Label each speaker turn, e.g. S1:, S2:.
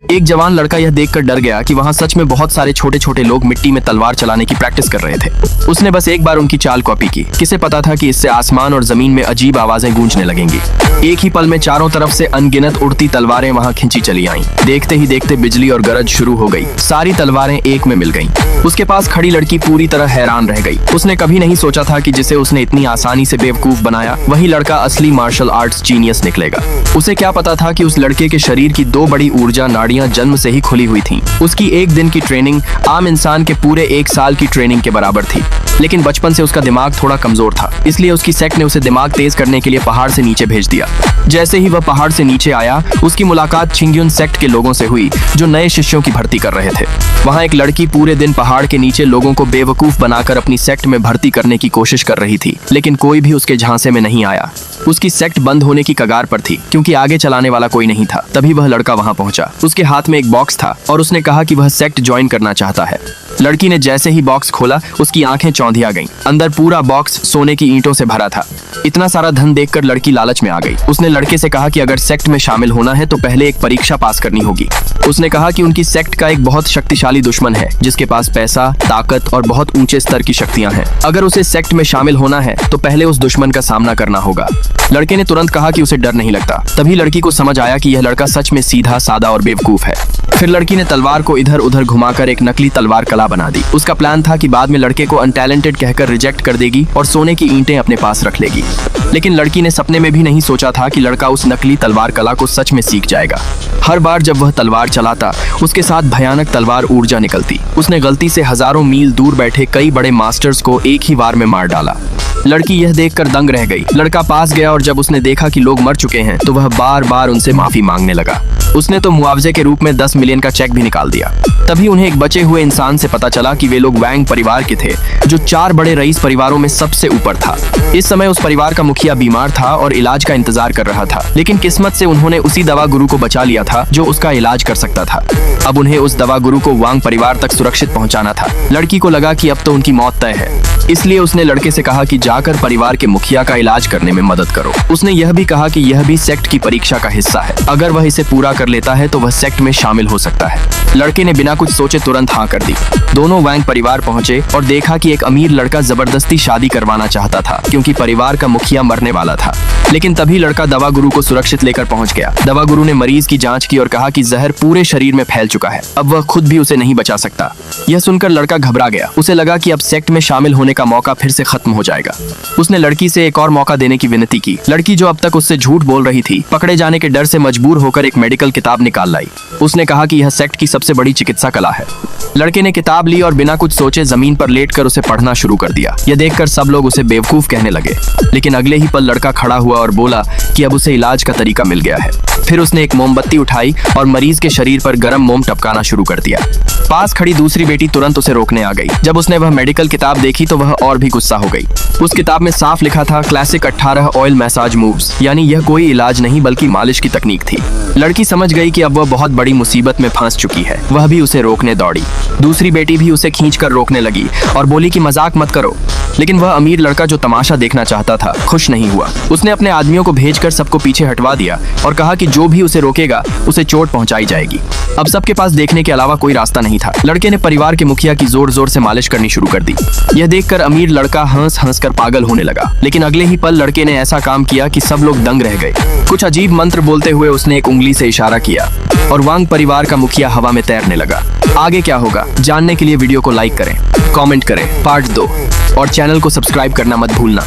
S1: एक जवान लड़का यह देखकर डर गया कि वहाँ सच में बहुत सारे छोटे छोटे लोग मिट्टी में तलवार चलाने की प्रैक्टिस कर रहे थे। उसने बस एक बार उनकी चाल कॉपी की। किसे पता था कि इससे आसमान और जमीन में अजीब आवाजें गूंजने लगेंगी। एक ही पल में चारों तरफ से अनगिनत उड़ती तलवारें वहाँ खींची चली आईं। देखते ही देखते बिजली और गरज शुरू हो गई। सारी तलवारें एक में मिल गईं। उसके पास खड़ी लड़की पूरी तरह हैरान रह गई। उसने कभी नहीं सोचा था कि जिसे उसने इतनी आसानी से बेवकूफ बनाया वही लड़का असली मार्शल आर्ट्स जीनियस निकलेगा। उसे क्या पता था कि उस लड़के के शरीर की दो बड़ी ऊर्जा नाड़ियां जन्म से ही खुली हुई थीं। उसकी एक दिन की ट्रेनिंग आम इंसान के पूरे एक साल की ट्रेनिंग के बराबर थी। लेकिन बचपन से उसका दिमाग थोड़ा कमजोर था, इसलिए उसकी सेक्ट ने उसे दिमाग तेज करने के लिए पहाड़ से नीचे भेज दिया। जैसे ही वह पहाड़ से नीचे आया, उसकी मुलाकात छिंग्युन सेक्ट के लोगों से हुई जो नए शिष्यों की भर्ती कर रहे थे। वहाँ एक लड़की पूरे दिन पहाड़ के नीचे लोगों को बेवकूफ बनाकर अपनी सेक्ट में भर्ती करने की कोशिश कर रही थी, लेकिन कोई भी उसके झांसे में नहीं आया। उसकी सेक्ट बंद होने की कगार पर थी क्योंकि आगे चलाने वाला कोई नहीं था। तभी वह लड़का वहाँ पहुंचा। उसके हाथ में एक बॉक्स था और उसने कहा कि वह सेक्ट ज्वाइन करना चाहता है। लड़की ने जैसे ही बॉक्स खोला, उसकी आंखें चौंधिया गईं। अंदर पूरा बॉक्स सोने की ईंटों से भरा था। इतना सारा धन देखकर लड़की लालच में आ गई। उसने लड़के से कहा कि अगर सेक्ट में शामिल होना है तो पहले एक परीक्षा पास करनी होगी। उसने कहा कि उनकी सेक्ट का एक बहुत शक्तिशाली दुश्मन है जिसके पास पैसा, ताकत और बहुत ऊंचे स्तर की शक्तियां हैं। अगर उसे सेक्ट में शामिल होना है तो पहले उस दुश्मन का सामना करना होगा। लड़के ने तुरंत कहा कि उसे डर नहीं लगता। तभी लड़की को समझ आया कि यह लड़का सच में सीधा सादा और बेवकूफ है। फिर लड़की ने तलवार को इधर उधर घुमाकर एक नकली तलवार कला बना दी। उसका प्लान था कि बाद में लड़के को अनटैलेंटेड कहकर रिजेक्ट कर देगी और सोने की ईंटें अपने पास रख लेगी। लेकिन लड़की ने सपने में भी नहीं सोचा था कि लड़का उस नकली तलवार कला को सच में सीख जाएगा। हर बार जब वह तलवार चलाता, उसके साथ भयानक तलवार ऊर्जा निकलती। उसने गलती से हजारों मील दूर बैठे कई बड़े मास्टर्स को एक ही वार में मार डाला। लड़की यह देखकर दंग रह गई। लड़का पास गया और जब उसने देखा कि लोग मर चुके हैं तो वह बार बार उनसे माफी मांगने लगा। उसने तो मुआवजे के रूप में 10 मिलियन का चेक भी निकाल दिया। तभी उन्हें एक बचे हुए इंसान से पता चला कि वे लोग वैंग परिवार के थे जो 4 बड़े रईस परिवारों में सबसे ऊपर था। इस समय उस परिवार का मुखिया बीमार था और इलाज का इंतजार कर रहा था, लेकिन किस्मत से उन्होंने उसी दवा गुरु को बचा लिया था जो उसका इलाज कर सकता था। अब उन्हें उस दवा गुरु को वांग परिवार तक सुरक्षित पहुंचाना था। लड़की को लगा कि अब तो उनकी मौत तय है, इसलिए उसने लड़के से कहा कि जाकर परिवार के मुखिया का इलाज करने में मदद करो। उसने यह भी कहा कि यह भी सेक्ट की परीक्षा का हिस्सा है। अगर वह इसे पूरा कर लेता है तो वह सेक्ट में शामिल हो सकता है। लड़के ने बिना कुछ सोचे तुरंत हाँ कर दी। दोनों वैंग परिवार पहुंचे और देखा कि एक अमीर लड़का जबरदस्ती शादी करवाना चाहता था क्योंकि परिवार का मुखिया मरने वाला था। लेकिन तभी लड़का दवा गुरु को सुरक्षित लेकर पहुंच गया। दवा गुरु ने मरीज की जांच की और कहा कि जहर पूरे शरीर में फैल चुका है। अब वह खुद भी उसे नहीं बचा सकता। यह सुनकर लड़का घबरा गया। उसे लगा कि अब सेक्ट में शामिल होने का मौका फिर से खत्म हो जाएगा। उसने लड़की से एक और मौका देने की विनती की। लड़की जो अब तक उससे झूठ बोल रही थी, पकड़े जाने के डर से मजबूर होकर एक मेडिकल किताब निकाल लाई। उसने कहा कि यह सेक्ट की सबसे बड़ी चिकित्सा कला है। लड़के ने किताब ली और बिना कुछ सोचे जमीन पर लेटकर उसे पढ़ना शुरू कर दिया। यह देखकर सब लोग उसे बेवकूफ कहने लगे, लेकिन अगले ही पल लड़का खड़ा हुआ और बोला कि अब उसे इलाज का तरीका मिल गया है। फिर उसने एक मोमबत्ती उठाई और मरीज के शरीर पर गर्म मोम टपकाना शुरू कर दिया। पास खड़ी दूसरी बेटी तुरंत उसे रोकने आ गई। जब उसने वह मेडिकल किताब देखी तो वह और भी गुस्सा हो गई। उस किताब में साफ लिखा था क्लासिक 18 ऑयल मैसाज मूव्स, यानी यह कोई इलाज नहीं बल्कि मालिश की तकनीक थी। लड़की समझ गई कि अब वह बहुत बड़ी मुसीबत में फंस चुकी है। वह भी उसे रोकने दौड़ी। दूसरी बेटी भी उसे खींचकर रोकने लगी और बोली कि मजाक मत करो। लेकिन वह अमीर लड़का जो तमाशा देखना चाहता था खुश नहीं हुआ। उसने अपने आदमियों को भेजकर सबको पीछे हटवा दिया और कहा कि जो भी उसे रोकेगा उसे चोट पहुंचाई जाएगी। अब सबके पास देखने के अलावा कोई रास्ता नहीं था। लड़के ने परिवार के मुखिया की जोर जोर से मालिश करनी शुरू कर दी। यह देखकर अमीर लड़का हंस हंस कर पागल होने लगा। लेकिन अगले ही पल लड़के ने ऐसा काम किया कि सब लोग दंग रह गए। कुछ अजीब मंत्र बोलते हुए उसने एक उंगली से इशारा किया और वांग परिवार का मुखिया हवा में तैरने लगा। आगे क्या होगा जानने के लिए वीडियो को लाइक करें, कमेंट करें, पार्ट 2 और चैनल को सब्सक्राइब करना मत भूलना।